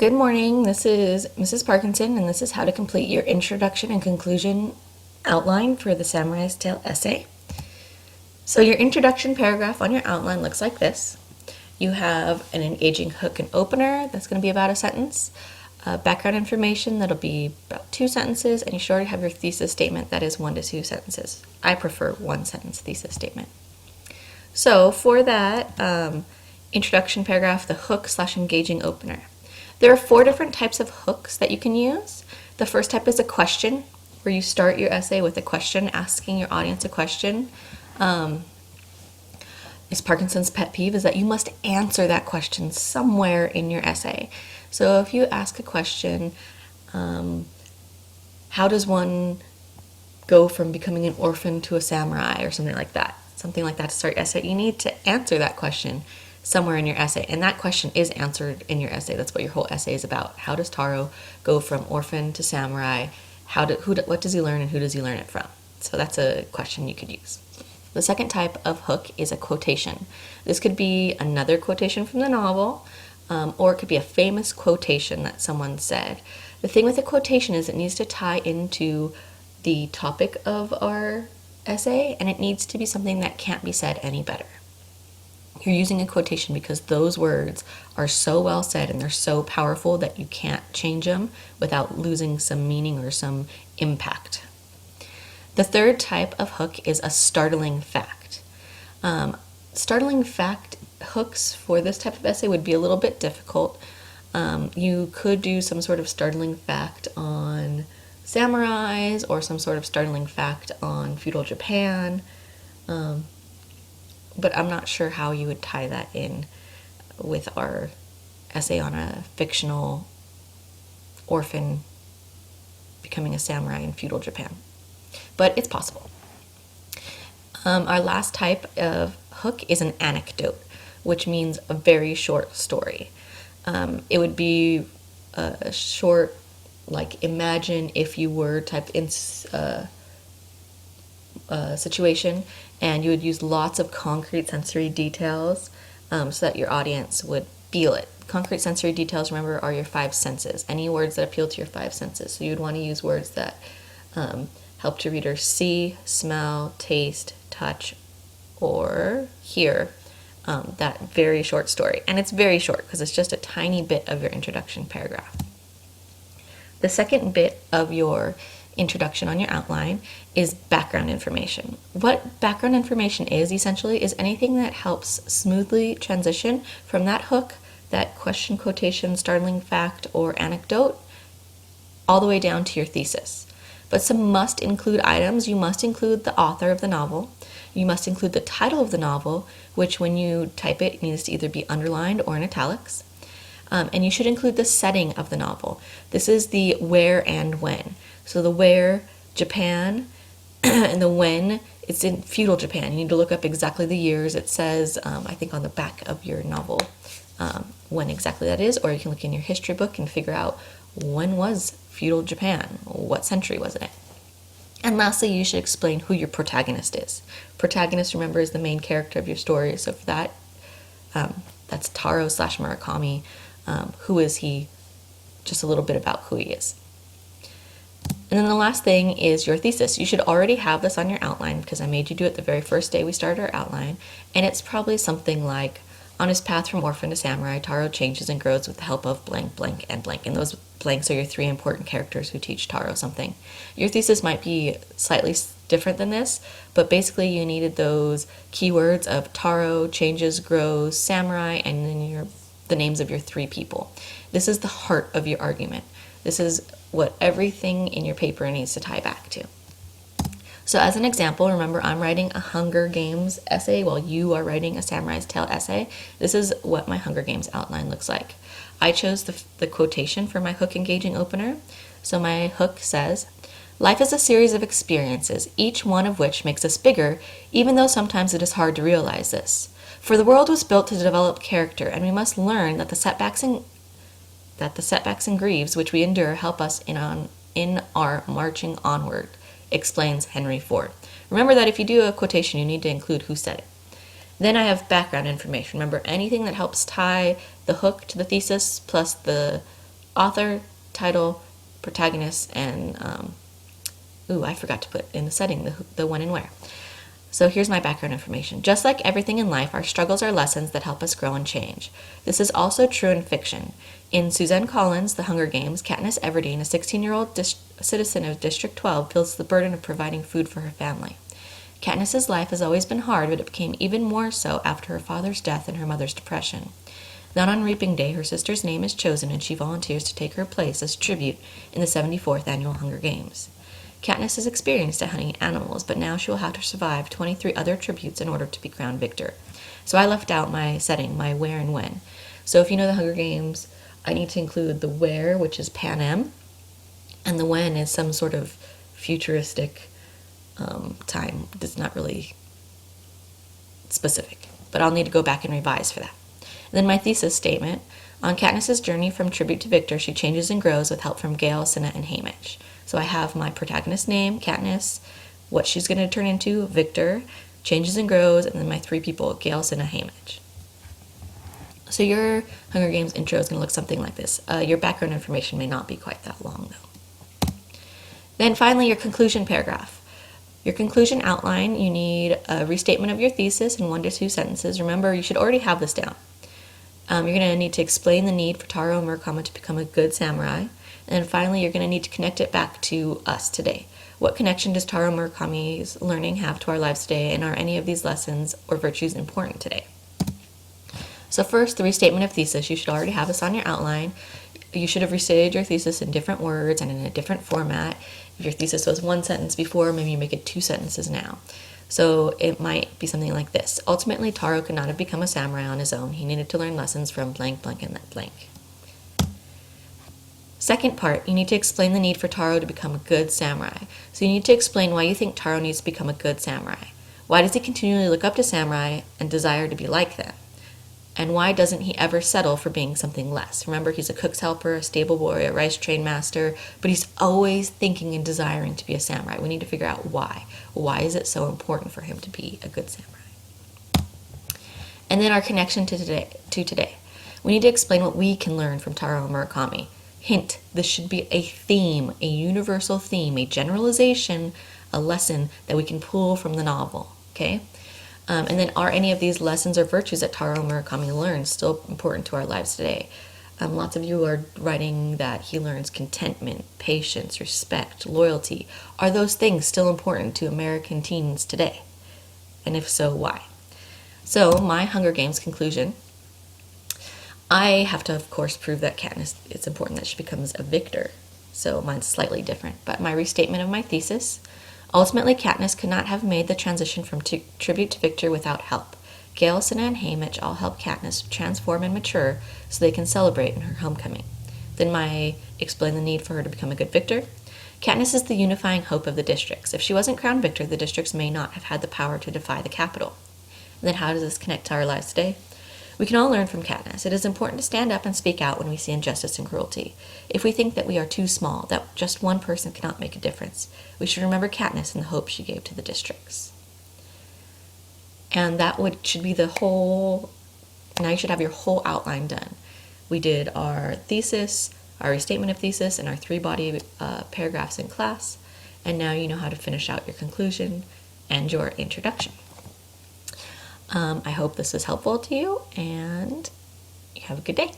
Good morning, this is Mrs. Parkinson, and this is how to complete your introduction and conclusion outline for the Samurai's Tale essay. So your introduction paragraph on your outline looks like this. You have an engaging hook and opener that's going to be about a sentence, background information that'll be about 2 sentences, and you should already have your thesis statement that is 1 to 2 sentences. I prefer 1 sentence thesis statement. So for that introduction paragraph, the hook/engaging opener. There are 4 different types of hooks that you can use. The first type is a question, where you start your essay with a question, asking your audience a question. Ms. Parkinson's pet peeve is that you must answer that question somewhere in your essay. So if you ask a question, how does one go from becoming an orphan to a samurai, or something like that to start your essay, you need to answer that question somewhere in your essay, and that question is answered in your essay. That's what your whole essay is about. How does Taro go from orphan to samurai? What does he learn, and who does he learn it from? So that's a question you could use. The second type of hook is a quotation. This could be another quotation from the novel, or it could be a famous quotation that someone said. The thing with a quotation is it needs to tie into the topic of our essay, and it needs to be something that can't be said any better. You're using a quotation because those words are so well said and they're so powerful that you can't change them without losing some meaning or some impact. The third type of hook is a startling fact. Startling fact hooks for this type of essay would be a little bit difficult. You could do some sort of startling fact on samurais, or some sort of startling fact on feudal Japan. But I'm not sure how you would tie that in with our essay on a fictional orphan becoming a samurai in feudal Japan. But it's possible. Our last type of hook is an anecdote, which means a very short story. It would be a short, like, imagine if you were type in situation, and you would use lots of concrete sensory details so that your audience would feel it. Concrete sensory details, remember, are your 5 senses. Any words that appeal to your 5 senses. So you'd want to use words that help your reader see, smell, taste, touch, or hear that very short story. And it's very short because it's just a tiny bit of your introduction paragraph. The second bit of your introduction on your outline is background information. What background information is essentially is anything that helps smoothly transition from that hook, that question, quotation, startling fact, or anecdote, all the way down to your thesis. But some must include items. You must include the author of the novel. You must include the title of the novel, which when you type it needs to either be underlined or in italics. And you should include the setting of the novel. This is the where and when. So the where, Japan, and the when, it's in feudal Japan. You need to look up exactly the years. It says, I think on the back of your novel, when exactly that is, or you can look in your history book and figure out when was feudal Japan, what century was it in. And lastly, you should explain who your protagonist is. Protagonist, remember, is the main character of your story. So for that, that's Taro/Murakami. Who is he? Just a little bit about who he is. And then the last thing is your thesis. You should already have this on your outline because I made you do it the very first day we started our outline. And it's probably something like, on his path from orphan to samurai, Taro changes and grows with the help of blank, blank, and blank. And those blanks are your 3 important characters who teach Taro something. Your thesis might be slightly different than this, but basically you needed those keywords of Taro, changes, grows, samurai, and then the names of your 3 people. This is the heart of your argument. This is what everything in your paper needs to tie back to. So as an example, remember, I'm writing a Hunger Games essay while you are writing a Samurai's Tale essay. This is what my Hunger Games outline looks like. I chose the quotation for my hook engaging opener. So my hook says, "Life is a series of experiences, each one of which makes us bigger, even though sometimes it is hard to realize this. For the world was built to develop character, and we must learn that the setbacks and grieves which we endure help us in our marching onward," explains Henry Ford. Remember that if you do a quotation, you need to include who said it. Then I have background information. Remember, anything that helps tie the hook to the thesis plus the author, title, protagonist, and I forgot to put in the setting the when and where. So here's my background information. Just like everything in life, our struggles are lessons that help us grow and change. This is also true in fiction. In Suzanne Collins' The Hunger Games, Katniss Everdeen, a 16-year-old citizen of District 12, feels the burden of providing food for her family. Katniss's life has always been hard, but it became even more so after her father's death and her mother's depression. Then on Reaping Day, her sister's name is chosen and she volunteers to take her place as tribute in the 74th Annual Hunger Games. Katniss is experienced at hunting animals, but now she will have to survive 23 other tributes in order to be crowned victor. So I left out my setting, my where and when. So if you know the Hunger Games, I need to include the where, which is Panem, and the when is some sort of futuristic time. It's not really specific, but I'll need to go back and revise for that. And then my thesis statement. On Katniss's journey from tribute to victor, she changes and grows with help from Gale, Cinna, and Haymitch. So I have my protagonist name, Katniss, what she's going to turn into, Victor, changes and grows, and then my three people, Gale, Cinna, Haymitch. So your Hunger Games intro is going to look something like this. Your background information may not be quite that long, though. Then finally, your conclusion paragraph. Your conclusion outline, you need a restatement of your thesis in 1 to 2 sentences. Remember, you should already have this down. You're going to need to explain the need for Taro Murakami to become a good samurai. And then finally, you're going to need to connect it back to us today. What connection does Taro Murakami's learning have to our lives today, and are any of these lessons or virtues important today? So first, the restatement of thesis. You should already have this on your outline. You should have restated your thesis in different words and in a different format. If your thesis was 1 sentence before, maybe you make it 2 sentences now. So it might be something like this. Ultimately, Taro could not have become a samurai on his own. He needed to learn lessons from blank, blank, and blank. Second part, you need to explain the need for Taro to become a good samurai. So you need to explain why you think Taro needs to become a good samurai. Why does he continually look up to samurai and desire to be like them? And why doesn't he ever settle for being something less? Remember, he's a cook's helper, a stable boy, a rice train master, but he's always thinking and desiring to be a samurai. We need to figure out why. Why is it so important for him to be a good samurai? And then our connection to today. We need to explain what we can learn from Taro Murakami. Hint, this should be a theme, a universal theme, a generalization, a lesson that we can pull from the novel, okay? And then are any of these lessons or virtues that Taro Murakami learned still important to our lives today? Lots of you are writing that he learns contentment, patience, respect, loyalty. Are those things still important to American teens today? And if so, why? So my Hunger Games conclusion. I have to, of course, prove that Katniss, it's important that she becomes a victor. So mine's slightly different. But my restatement of my thesis. Ultimately, Katniss could not have made the transition from tribute to victor without help. Gale, Cinna, and Haymitch all help Katniss transform and mature so they can celebrate in her homecoming. Then my explain the need for her to become a good victor. Katniss is the unifying hope of the districts. If she wasn't crowned victor, the districts may not have had the power to defy the capital. And then how does this connect to our lives today? We can all learn from Katniss. It is important to stand up and speak out when we see injustice and cruelty. If we think that we are too small, that just one person cannot make a difference, we should remember Katniss and the hope she gave to the districts. And that should be the whole, now you should have your whole outline done. We did our thesis, our restatement of thesis, and our 3 body paragraphs in class. And now you know how to finish out your conclusion and your introduction. I hope this was helpful to you, and you have a good day.